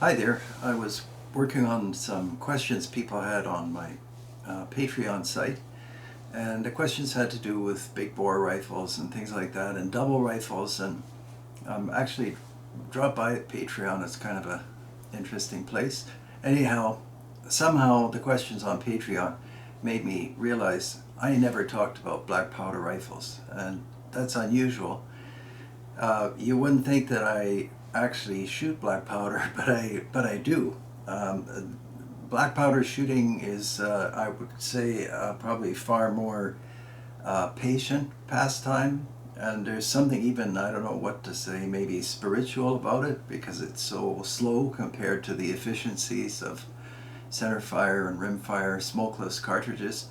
Hi there. I was working on some questions people had on my Patreon site, and the questions had to do with big bore rifles and things like that, and double rifles. And actually dropped by at Patreon. It's kind of a interesting place. Anyhow, somehow the questions on Patreon made me realize I never talked about black powder rifles, and that's unusual. You wouldn't think that I actually shoot black powder, but I do. Black powder shooting is, I would say, probably far more patient pastime, and there's something even, I don't know what to say, maybe spiritual about it, because it's so slow compared to the efficiencies of center fire and rim fire smokeless cartridges.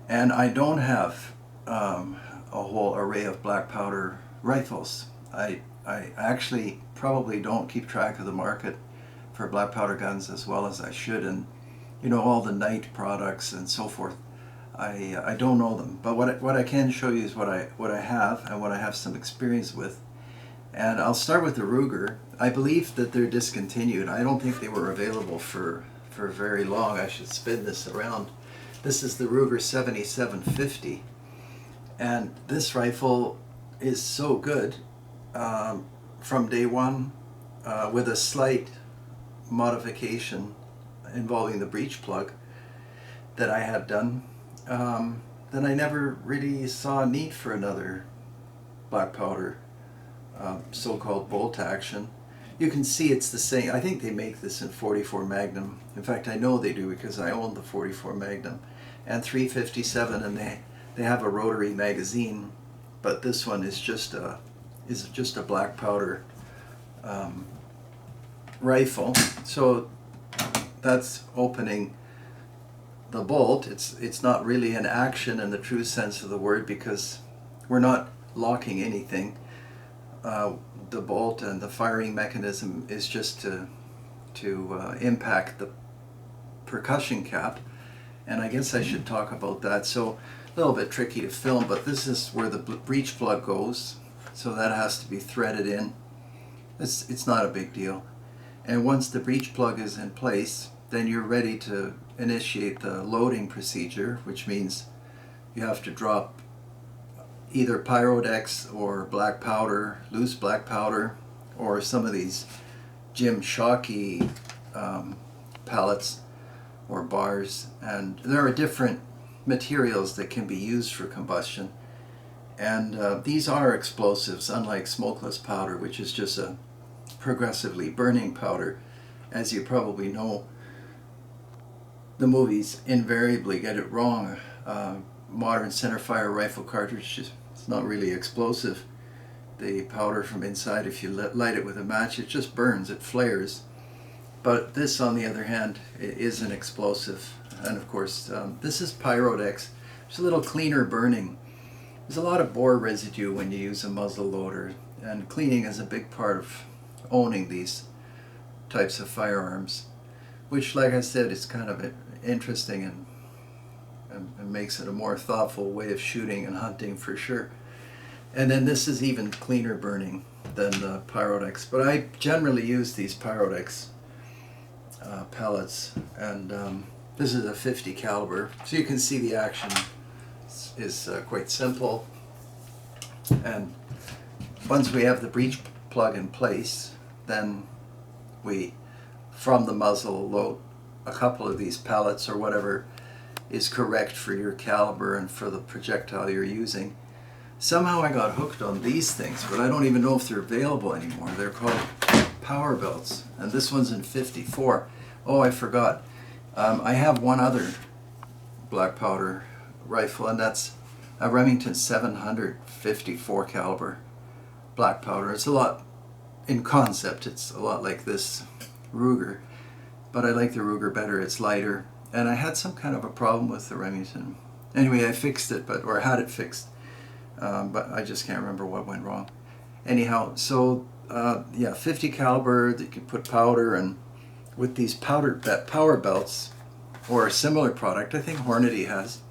And I don't have a whole array of black powder rifles. I actually probably don't keep track of the market for black powder guns as well as I should, and all the night products and so forth. I don't know them, but what I can show you is what I have and what I have some experience with. And I'll start with the Ruger. I believe that they're discontinued. I don't think they were available for very long. I should spin this around. This is the Ruger 7750, and this rifle is so good from day one, with a slight modification involving the breech plug that I had done. Then I never really saw a need for another black powder so-called bolt action. You can see it's the same. I think they make this in 44 Magnum. In fact, I know they do because I own the 44 Magnum and 357, and they have a rotary magazine, but this one is just a black powder rifle. So that's opening the bolt. It's not really an action in the true sense of the word, because we're not locking anything. The bolt and the firing mechanism is just to impact the percussion cap, and I guess I should talk about that. So a little bit tricky to film, but this is where the breech plug goes, so that has to be threaded in. It's not a big deal, and once the breech plug is in place, then you're ready to initiate the loading procedure, which means you have to drop either Pyrodex or black powder, loose black powder, or some of these Jim Shockey pellets or bars. And there are different materials that can be used for combustion. And these are explosives, unlike smokeless powder, which is just a progressively burning powder. As you probably know, the movies invariably get it wrong. Modern centerfire rifle cartridge is not really explosive. The powder from inside, if you light it with a match, it just burns, it flares. But this, on the other hand, is an explosive. And of course, this is Pyrodex. It's a little cleaner burning. There's a lot of bore residue when you use a muzzle loader, and cleaning is a big part of owning these types of firearms, which, like I said, is kind of interesting and makes it a more thoughtful way of shooting and hunting for sure. And then this is even cleaner burning than the Pyrodex, but I generally use these Pyrodex pellets, and this is a 50 caliber, so you can see the action is quite simple. And once we have the breech plug in place, then we, from the muzzle, load a couple of these pellets or whatever is correct for your caliber and for the projectile you're using. Somehow I got hooked on these things, but I don't even know if they're available anymore. They're called power belts, and this one's in 54. Oh, I forgot. I have one other black powder rifle, and that's a Remington 754 caliber black powder. It's a lot, in concept, it's a lot like this Ruger, but I like the Ruger better. It's lighter, and I had some kind of a problem with the Remington. Anyway, I fixed it, or had it fixed, but I just can't remember what went wrong. Anyhow, so yeah, 50 caliber, you can put powder, and with these power belts or a similar product, I think Hornady has,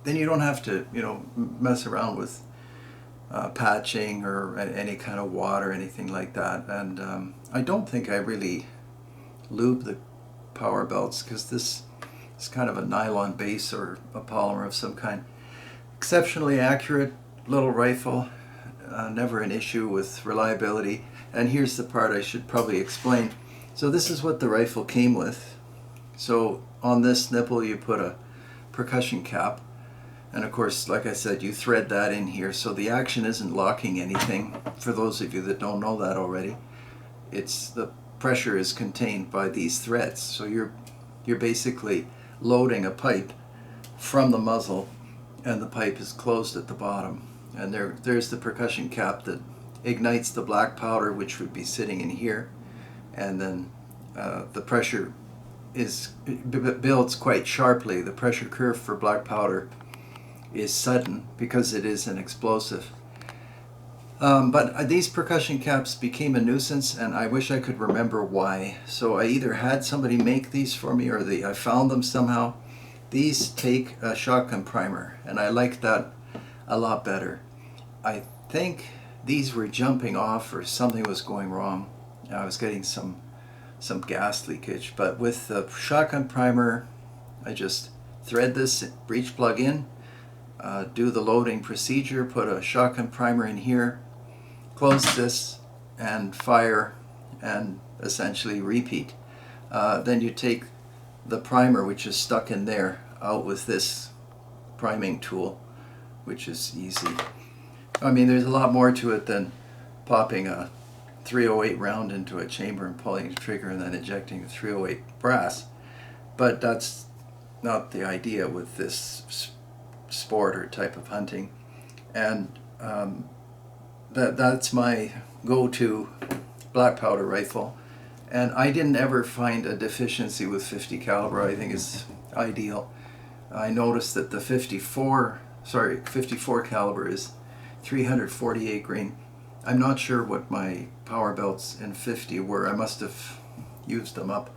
then you don't have to mess around with patching or any kind of wad or anything like that. And I don't think I really lube the power belts, because this is kind of a nylon base or a polymer of some kind. Exceptionally accurate little rifle, never an issue with reliability. And here's the part I should probably explain. So this is what the rifle came with. So on this nipple you put a percussion cap, and of course, like I said, you thread that in here, so the action isn't locking anything. For those of you that don't know that already, the pressure is contained by these threads. So you're basically loading a pipe from the muzzle, and the pipe is closed at the bottom. And there's the percussion cap that ignites the black powder, which would be sitting in here, and then the pressure builds quite sharply. The pressure curve for black powder is sudden because it is an explosive. But these percussion caps became a nuisance, and I wish I could remember why. So I either had somebody make these for me, or I found them somehow. These take a shotgun primer, and I like that a lot better. I think these were jumping off, or something was going wrong. I was getting some gas leakage. But with the shotgun primer, I just thread this breech plug in, do the loading procedure, put a shotgun primer in here, close this, and fire, and essentially repeat. Then you take the primer, which is stuck in there, out with this priming tool, which is easy. I mean, there's a lot more to it than popping a 308 round into a chamber and pulling the trigger and then ejecting the 308 brass. But that's not the idea with this sport or type of hunting. And that's my go-to black powder rifle. And I didn't ever find a deficiency with 50 caliber. I think it's ideal. I noticed that the 54 caliber is 348 grain. I'm not sure what my power belts in 50 were. I must have used them up.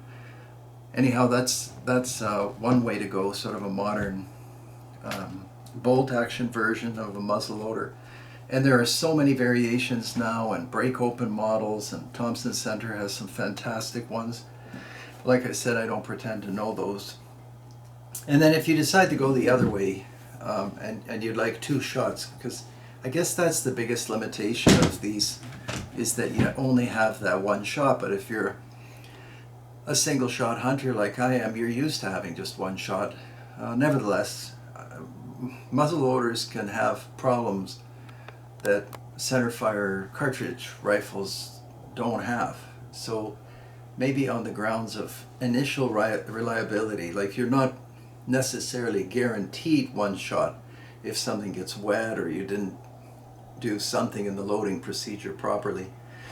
Anyhow, that's one way to go, sort of a modern bolt action version of a muzzleloader. And there are so many variations now, and break open models, and Thompson Center has some fantastic ones. Like I said, I don't pretend to know those. And then if you decide to go the other way, and you'd like two shots, because I guess that's the biggest limitation of these, is that you only have that one shot. But if you're a single shot hunter like I am, you're used to having just one shot. Nevertheless, muzzleloaders can have problems that centerfire cartridge rifles don't have. So maybe on the grounds of initial reliability, like you're not necessarily guaranteed one shot if something gets wet or you didn't do something in the loading procedure properly.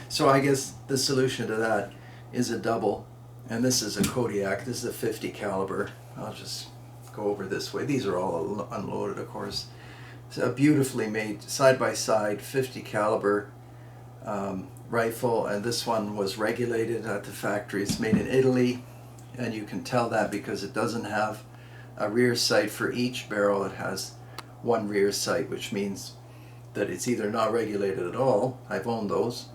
So I guess the solution to that is a double, and this is a Kodiak. This is a 50 caliber. I'll just go over this way. These are all unloaded, of course. It's a beautifully made side-by-side 50 caliber rifle, and this one was regulated at the factory. It's made in Italy, and you can tell that because it doesn't have a rear sight for each barrel. It has one rear sight, which means that it's either not regulated at all, I've owned those,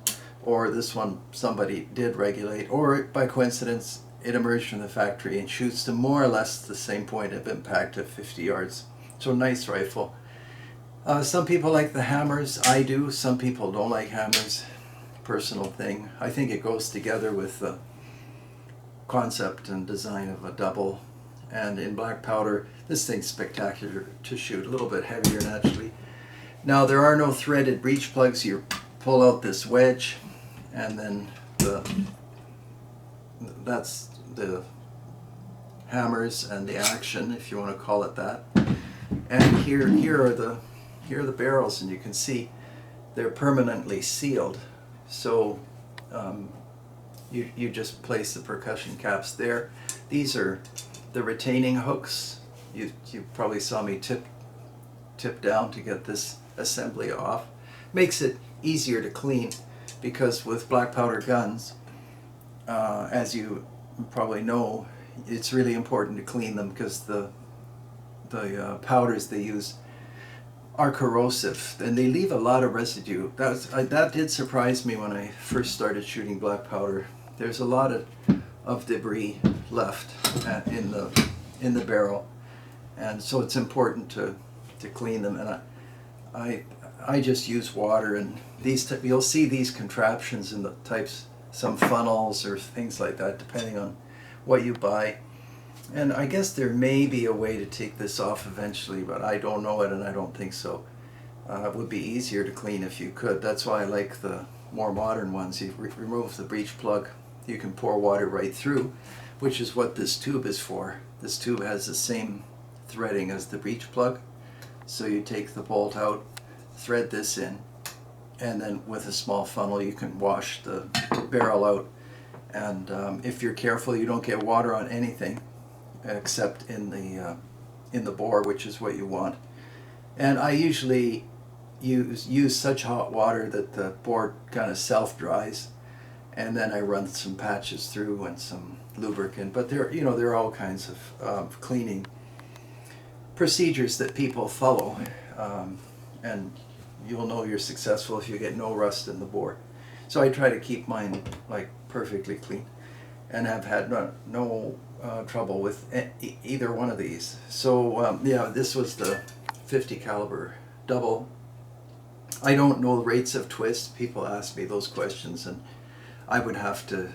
or this one somebody did regulate, or by coincidence it emerged from the factory and shoots to more or less the same point of impact at 50 yards. So nice rifle. Some people like the hammers. I do. Some people don't like hammers. Personal thing. I think it goes together with the concept and design of a double. And in black powder, this thing's spectacular to shoot. A little bit heavier naturally. Now there are no threaded breech plugs. You pull out this wedge, and then that's the hammers and the action, if you want to call it that. And here are the barrels, and you can see they're permanently sealed. So you just place the percussion caps there. These are the retaining hooks. You probably saw me tip down to get this assembly off. Makes it easier to clean, because with black powder guns, as you probably know, it's really important to clean them, because the powders they use are corrosive, and they leave a lot of residue. That did surprise me when I first started shooting black powder. There's a lot of debris left in the barrel, and so it's important to clean them. And I just use water, and you'll see these contraptions in the types, some funnels or things like that, depending on what you buy. And I guess there may be a way to take this off eventually, but I don't know it, and I don't think so. It would be easier to clean if you could. That's why I like the more modern ones. You remove the breech plug, you can pour water right through, which is what this tube is for. This tube has the same threading as the breech plug. So you take the bolt out, thread this in, and then with a small funnel you can wash the barrel out. And if you're careful, you don't get water on anything except in the bore, which is what you want. And I usually use such hot water that the bore kind of self-dries, and then I run some patches through and some lubricant. But there are all kinds of cleaning procedures that people follow, and you'll know you're successful if you get no rust in the bore. So I try to keep mine like perfectly clean, and have had no trouble with either one of these. So yeah, this was the 50 caliber double. I don't know the rates of twist. People ask me those questions, and I would have to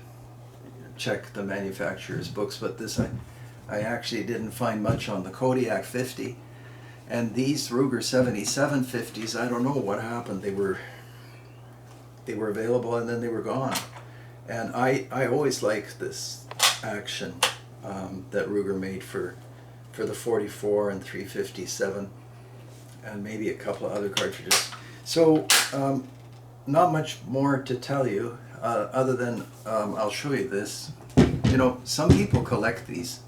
check the manufacturer's books, but this I actually didn't find much on the Kodiak 50. And these Ruger 77 50s, I don't know what happened. They were available and then they were gone. And I always liked this action that Ruger made for the 44 and 357, and maybe a couple of other cartridges. So not much more to tell you other than I'll show you this. You know, some people collect these,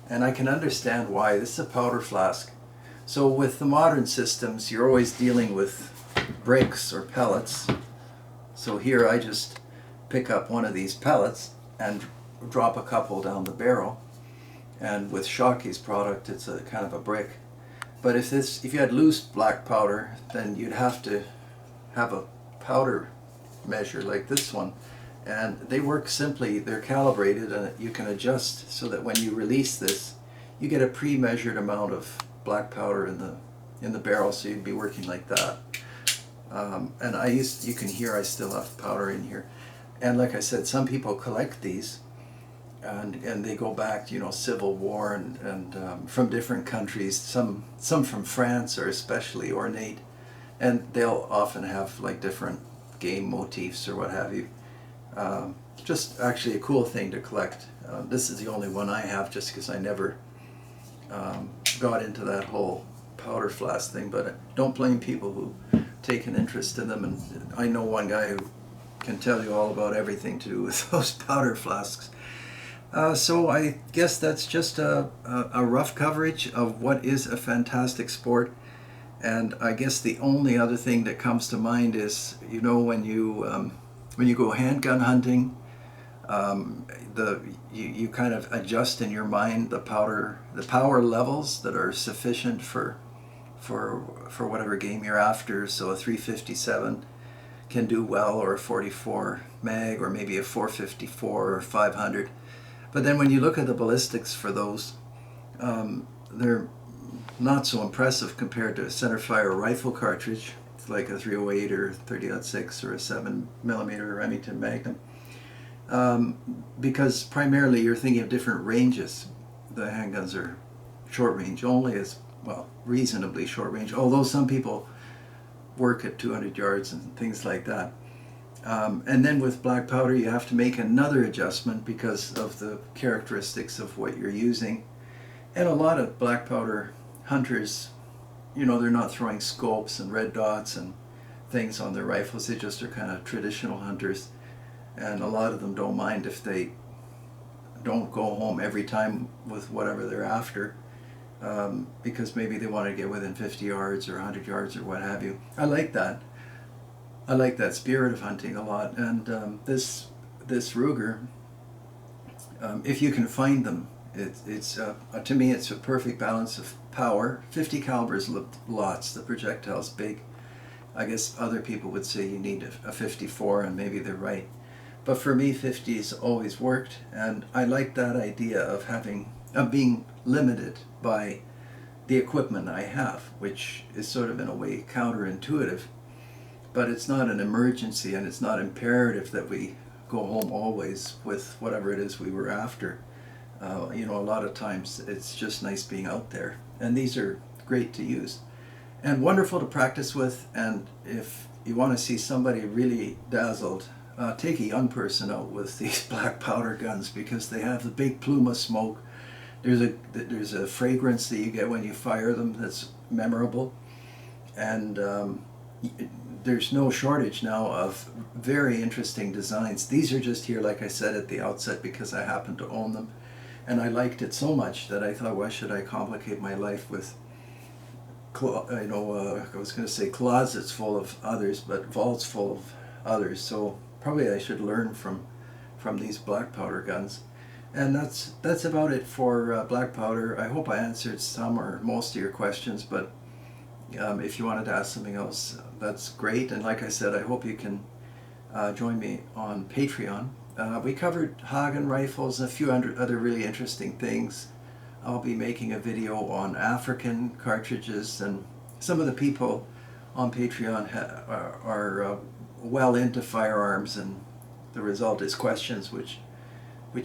and I can understand why. This is a powder flask. So with the modern systems, you're always dealing with bricks or pellets. So here I just pick up one of these pellets and drop a couple down the barrel. And with Shockey's product, it's a kind of a brick. But if you had loose black powder, then you'd have to have a powder measure like this one. And they work simply. They're calibrated, and you can adjust so that when you release this, you get a pre-measured amount of black powder in the barrel, so you'd be working like that. And you can hear I still have powder in here. And like I said, some people collect these, and they go back to, Civil War and from different countries. Some from France are especially ornate, and they'll often have like different game motifs or what have you. Just actually a cool thing to collect. This is the only one I have, just because I never got into that whole powder flask thing, but don't blame people who take an interest in them. And I know one guy who can tell you all about everything to do with those powder flasks. So I guess that's just a rough coverage of what is a fantastic sport. And I guess the only other thing that comes to mind is, when you go handgun hunting, you kind of adjust in your mind the power levels that are sufficient for whatever game you're after. So a 357 can do well, or a 44 mag, or maybe a 454 or 500. But then when you look at the ballistics for those, they're not so impressive compared to a centerfire rifle cartridge, like a 308 or 30-06 or a 7mm Remington Magnum, because primarily you're thinking of different ranges. The handguns are short range only, as well, reasonably short range, although some people work at 200 yards and things like that. And then with black powder you have to make another adjustment because of the characteristics of what you're using. And a lot of black powder hunters, they're not throwing scopes and red dots and things on their rifles. They just are kind of traditional hunters, and a lot of them don't mind if they don't go home every time with whatever they're after, because maybe they want to get within 50 yards or 100 yards or what have you. I like that. I like that spirit of hunting a lot. And this Ruger, if you can find them, it's to me it's a perfect balance of power. 50 calibers lots. The projectile's big. I guess other people would say you need a 54, and maybe they're right. But for me, 50's always worked, and I like that idea of being limited by the equipment I have, which is sort of in a way counterintuitive. But it's not an emergency, and it's not imperative that we go home always with whatever it is we were after. You know, a lot of times it's just nice being out there, and these are great to use and wonderful to practice with. And if you want to see somebody really dazzled, take a young person out with these black powder guns, because they have the big plume of smoke. There's a fragrance that you get when you fire them that's memorable, and there's no shortage now of very interesting designs. These are just here, like I said at the outset, because I happen to own them, and I liked it so much that I thought, why should I complicate my life with I was going to say closets full of others, but vaults full of others. So probably I should learn from these black powder guns. And that's about it for black powder. I hope I answered some or most of your questions, but if you wanted to ask something else, that's great. And like I said, I hope you can join me on Patreon. We covered Hagen rifles and a few other really interesting things. I'll be making a video on African cartridges, and some of the people on Patreon are well into firearms, and the result is questions which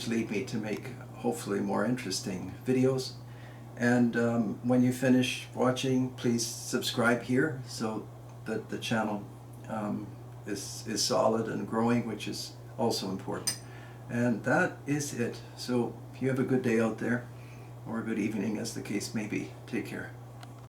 lead me to make hopefully more interesting videos. And when you finish watching, please subscribe here so that the channel is solid and growing, which is also important. And that is it. So you have a good day out there, or a good evening, as the case may be. Take care.